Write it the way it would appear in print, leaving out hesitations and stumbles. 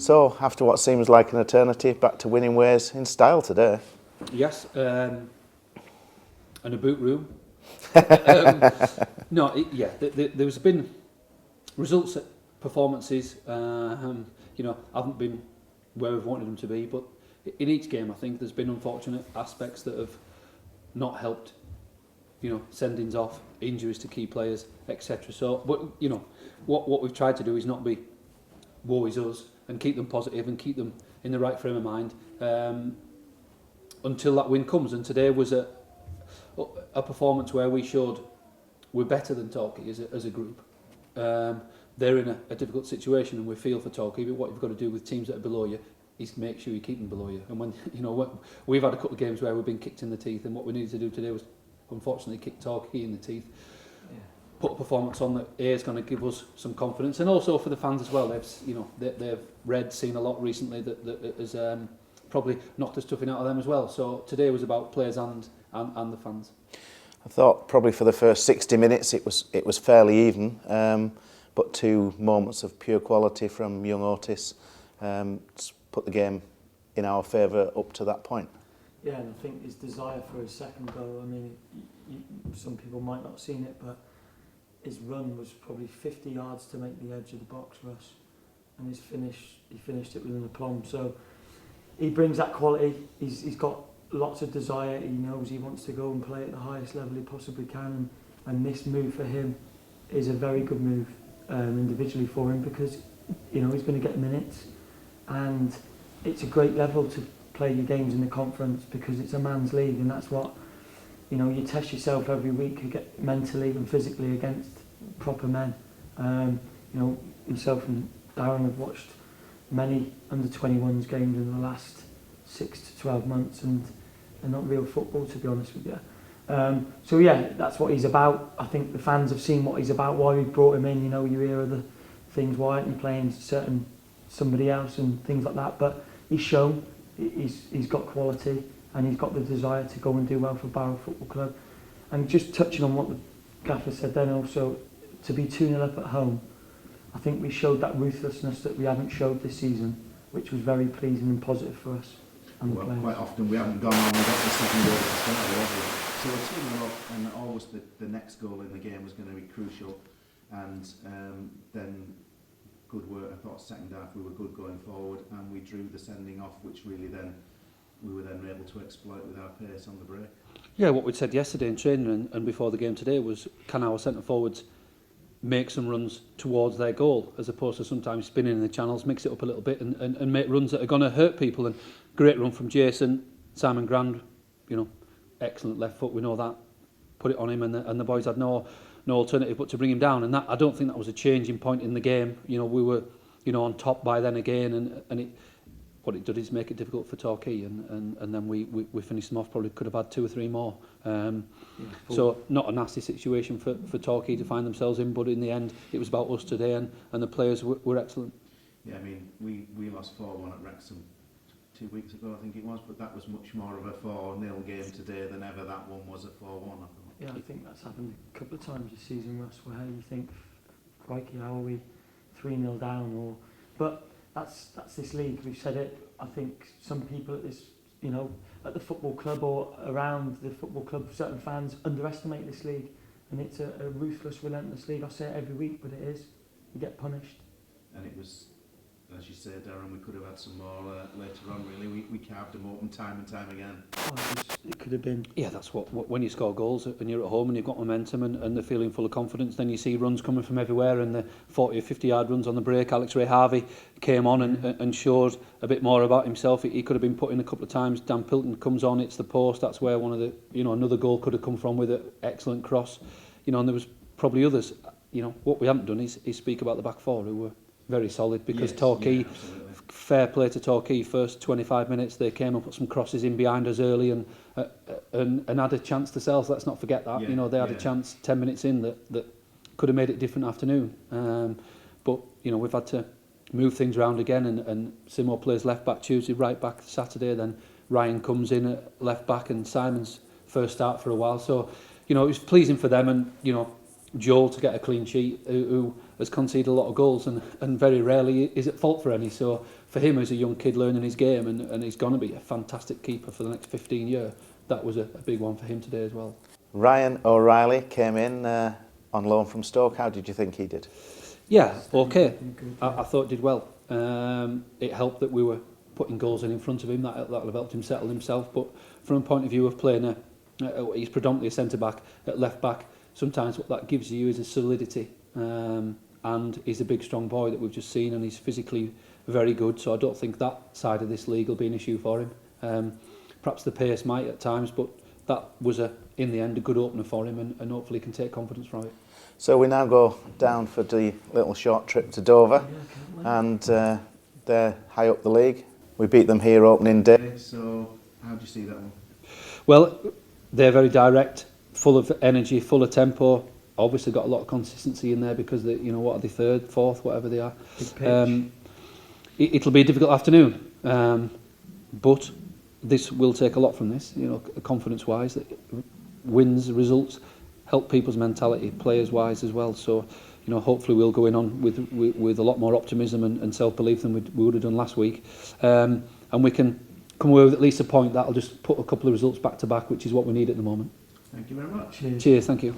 So, after what seems like an eternity, back to winning ways in style today. Yes, and a boot room. There's been results, performances, haven't been where we've wanted them to be, but in each game I think there's been unfortunate aspects that have not helped, sendings off, injuries to key players, etc. So, but, what we've tried to do is not be woe is us and keep them positive and keep them in the right frame of mind until that win comes. And today was a performance where we showed we're better than Torquay as a group. They're in a difficult situation and we feel for Torquay, but what you've got to do with teams that are below you is make sure you keep them below you. And when we've had a couple of games where we've been kicked in the teeth, and what we needed to do today was unfortunately kick Torquay in the teeth. Yeah. Put a performance on that is going to give us some confidence, and also for the fans as well. They've seen a lot recently that has probably knocked the stuffing out of them as well. So today was about players and the fans. I thought probably for the first 60 minutes it was fairly even, but 2 moments of pure quality from young Otis put the game in our favour up to that point. Yeah, and I think his desire for his second goal, I mean, some people might not have seen it, but his run was probably 50 yards to make the edge of the box for us, and he finished it with an aplomb. So he brings that quality. He's got lots of desire. He knows he wants to go and play at the highest level he possibly can, and this move for him is a very good move individually for him, because he's going to get minutes, and it's a great level to play your games in the conference because it's a man's league, and that's what you test yourself every week. You get mentally and physically against proper men. Myself and Darren have watched many under-21s games in the last 6 to 12 months, and they're not real football, to be honest with you. So yeah, that's what he's about. I think the fans have seen what he's about, why we brought him in. You hear other things, why aren't you playing somebody else and things like that, but he's shown he's got quality and he's got the desire to go and do well for Barrow Football Club. And just touching on what the gaffer said then also, to be 2-0 up at home, I think we showed that ruthlessness that we haven't showed this season, which was very pleasing and positive for us and the players. Quite often we haven't gone on, we got the second goal to start with. So we're 2-0 up, and always the next goal in the game was going to be crucial, and then good work. I thought second half we were good going forward, and we drew the sending off, which really then we were then able to exploit with our pace on the break. Yeah, what we'd said yesterday in training and before the game today was, can our centre forwards make some runs towards their goal, as opposed to sometimes spinning in the channels, mix it up a little bit and make runs that are going to hurt people. And great run from Jason, Simon Grand, excellent left foot, we know that, put it on him, and the boys had no alternative but to bring him down. And that, I don't think that was a changing point in the game. We were on top by then again, and what it did is make it difficult for Torquay, and then we finished them off. Probably could have had 2 or 3 more. So not a nasty situation for Torquay to find themselves in, but in the end it was about us today, and the players were excellent. Yeah, I mean, we lost 4-1 at Wrexham 2 weeks ago, I think it was, but that was much more of a 4-0 game today than ever that one was a 4-1, I thought. Yeah, I think that's happened a couple of times this season, Russ, where you think, crikey, how are we 3-0 down? But that's this league. We've said it. I think some people at this, at the football club or around the football club, certain fans underestimate this league, and it's a ruthless, relentless league. I say it every week, but it is. You get punished. And it was, as you say, Darren, we could have had some more later on. Really, we carved them open time and time again. It could have been. Yeah, that's what when you score goals and you're at home and you've got momentum and they're feeling full of confidence, then you see runs coming from everywhere, and the 40 or 50 yard runs on the break. Alex Ray Harvey came on and showed a bit more about himself. He could have been put in a couple of times. Dan Pilton comes on, it's the post. That's where one of the another goal could have come from with an excellent cross. And there was probably others. What we haven't done is speak about the back four, who were very solid, because Torquay, fair play to Torquay, first 25 minutes they came and put some crosses in behind us early and had a chance to sell. So let's not forget that. They had a chance 10 minutes in that could have made it a different afternoon. But we've had to move things around again, and Simo plays left back Tuesday, right back Saturday, then Ryan comes in at left back, and Simon's first start for a while. So it was pleasing for them, and Joel to get a clean sheet, who has conceded a lot of goals and very rarely is at fault for any. So for him as a young kid learning his game, and he's going to be a fantastic keeper for the next 15 years. That was a big one for him today as well. Ryan O'Reilly came in on loan from Stoke. How did you think he did? Yeah, okay. I thought did well. It helped that we were putting goals in front of him. That'll have helped him settle himself. But from a point of view of playing he's predominantly a centre back at left back. Sometimes what that gives you is a solidity, and he's a big strong boy that we've just seen, and he's physically very good. So I don't think that side of this league will be an issue for him. Perhaps the pace might at times, but that was in the end a good opener for him, and hopefully he can take confidence from it. So we now go down for the little short trip to Dover, and they're high up the league. We beat them here opening day. So how do you see that one? Well, they're very direct, full of energy, full of tempo. Obviously got a lot of consistency in there because they, what are they, third, fourth, whatever they are. It'll be a difficult afternoon, but this will take a lot from this. Confidence-wise, wins, results help people's mentality, players-wise as well. So, hopefully we'll go in on with a lot more optimism and self-belief than we would have done last week, and we can come away with at least a point. That'll just put a couple of results back to back, which is what we need at the moment. Thank you very much. Cheers, thank you.